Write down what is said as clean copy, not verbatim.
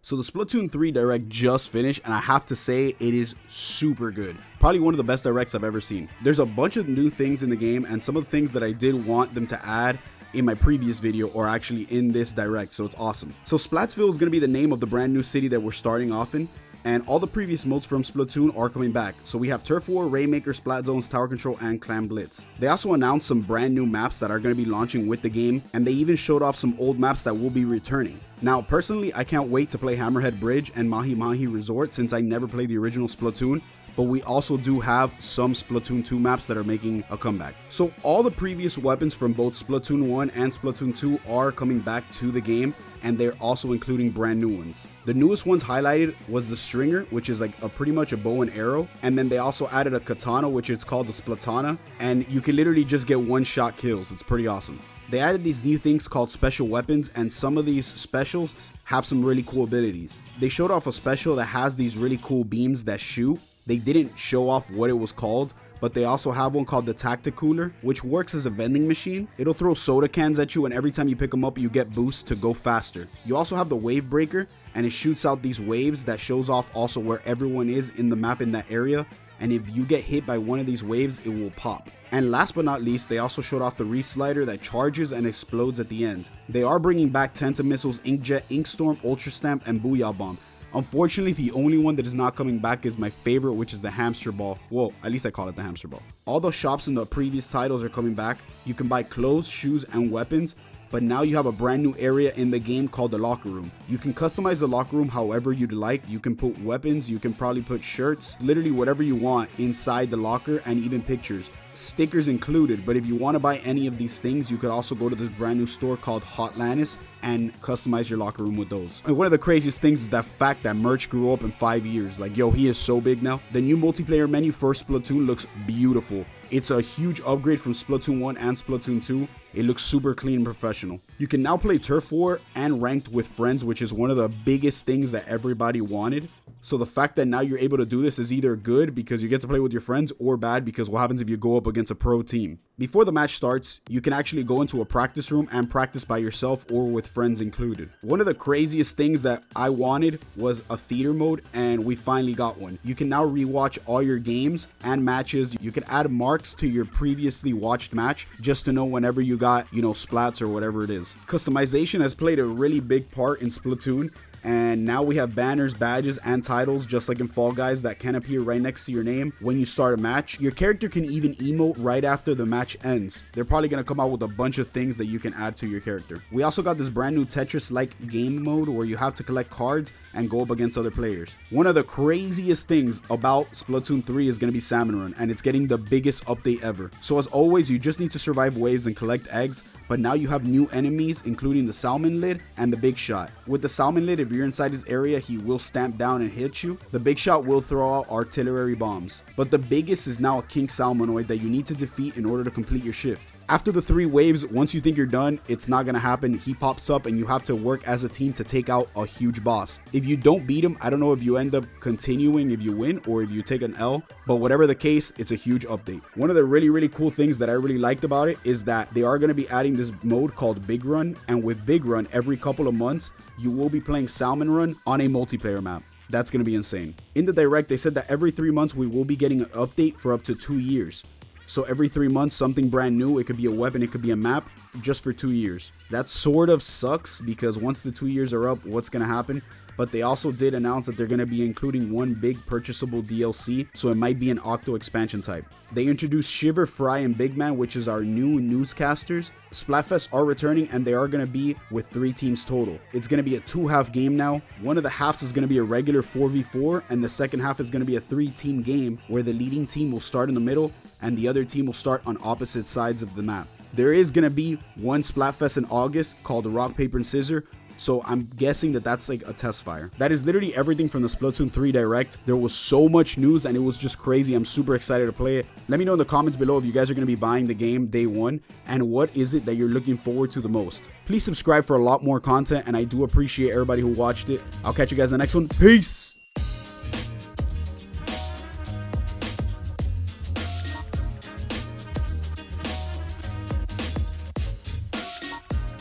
So the Splatoon 3 Direct just finished, and I have to say it is super good. Probably one of the best Directs I've ever seen. There's a bunch of new things in the game, and some of the things that I did want them to add in my previous video or actually in this Direct, so it's awesome. So Splatsville is going to be the name of the brand new city that we're starting off in, and all the previous modes from Splatoon are coming back. So we have Turf War, Rainmaker, Splat Zones, Tower Control, and Clan Blitz. They also announced some brand new maps that are going to be launching with the game, and they even showed off some old maps that will be returning. Now, personally, I can't wait to play Hammerhead Bridge and Mahi Mahi Resort since I never played the original Splatoon, but we also do have some Splatoon 2 maps that are making a comeback. So all the previous weapons from both Splatoon 1 and Splatoon 2 are coming back to the game, and they're also including brand new ones. The newest ones highlighted was the Stringer, which is like pretty much a bow and arrow, and then they also added a katana, which is called the Splatana, and you can literally just get one-shot kills. It's pretty awesome. They added these new things called special weapons, and some of these specials have some really cool abilities. They showed off a special that has these really cool beams that shoot. They didn't show off what it was called, but they also have one called the Tacticooler, which works as a vending machine. It'll throw soda cans at you, and every time you pick them up, you get boosts to go faster. You also have the Wave Breaker, and it shoots out these waves that shows off also where everyone is in the map in that area. And if you get hit by one of these waves, it will pop. And last but not least, they also showed off the Reef Slider that charges and explodes at the end. They are bringing back Tenta Missiles, Inkjet, Inkstorm, Ultra Stamp, and Booyah Bomb. Unfortunately, the only one that is not coming back is my favorite, which is the Hamster Ball. Well, at least I call it the Hamster Ball. All the shops in the previous titles are coming back. You can buy clothes, shoes, and weapons, but now you have a brand new area in the game called the Locker Room. You can customize the Locker Room however you'd like. You can put weapons, you can probably put shirts, literally whatever you want inside the locker, and even pictures. Stickers included, but if you want to buy any of these things, you could also go to this brand new store called Hotlantis and customize your locker room with those. And one of the craziest things is that fact that merch grew up in 5 years. Like, yo, he is so big now. The new multiplayer menu for Splatoon looks beautiful. It's a huge upgrade from Splatoon 1 and Splatoon 2. It looks super clean and professional. You can now play Turf War and Ranked with friends, which is one of the biggest things that everybody wanted. So the fact that now you're able to do this is either good because you get to play with your friends, or bad because what happens if you go up against a pro team. Before the match starts, you can actually go into a practice room and practice by yourself or with friends included. One of the craziest things that I wanted was a theater mode, and we finally got one. You can now rewatch all your games and matches. You can add marks to your previously watched match just to know whenever you got, splats or whatever it is. Customization has played a really big part in Splatoon, and now we have banners, badges, and titles just like in Fall Guys that can appear right next to your name when you start a match. Your character can even emote right after the match ends. They're probably going to come out with a bunch of things that you can add to your character. We also got this brand new Tetris-like game mode where you have to collect cards and go up against other players. One of the craziest things about Splatoon 3 is going to be Salmon Run, and it's getting the biggest update ever. So as always, you just need to survive waves and collect eggs, but now you have new enemies, including the Salmon Lid and the Big Shot. With the Salmon Lid, if you're inside his area, he will stamp down and hit you. The Big Shot will throw out artillery bombs. But the biggest is now a King Salmonoid that you need to defeat in order to complete your shift. After the 3 waves, once you think you're done, it's not going to happen. He pops up and you have to work as a team to take out a huge boss. If you don't beat him, I don't know if you end up continuing if you win or if you take an L, but whatever the case, it's a huge update. One of the really cool things that I really liked about it is that they are going to be adding this mode called Big Run, and with Big Run, every couple of months, you will be playing Salmon Run on a multiplayer map. That's going to be insane. In the Direct, they said that every 3 months, we will be getting an update for up to 2 years. So every 3 months, something brand new. It could be a weapon, it could be a map, just for 2 years. That sort of sucks because once the 2 years are up, what's going to happen? But they also did announce that they're going to be including one big purchasable DLC, so it might be an Octo expansion type. They introduced Shiver, Fry, and Big Man, which is our new newscasters. Splatfest are returning, and they are going to be with 3 teams total. It's going to be a 2-half game now. One of the halves is going to be a regular 4v4, and the second half is going to be a 3-team game where the leading team will start in the middle, and the other team will start on opposite sides of the map. There is going to be one Splatfest in August called the Rock, Paper, and Scissor. So I'm guessing that that's like a test fire. That is literally everything from the Splatoon 3 Direct. There was so much news and it was just crazy. I'm super excited to play it. Let me know in the comments below if you guys are going to be buying the game day one and what is it that you're looking forward to the most. Please subscribe for a lot more content, and I do appreciate everybody who watched it. I'll catch you guys in the next one. Peace!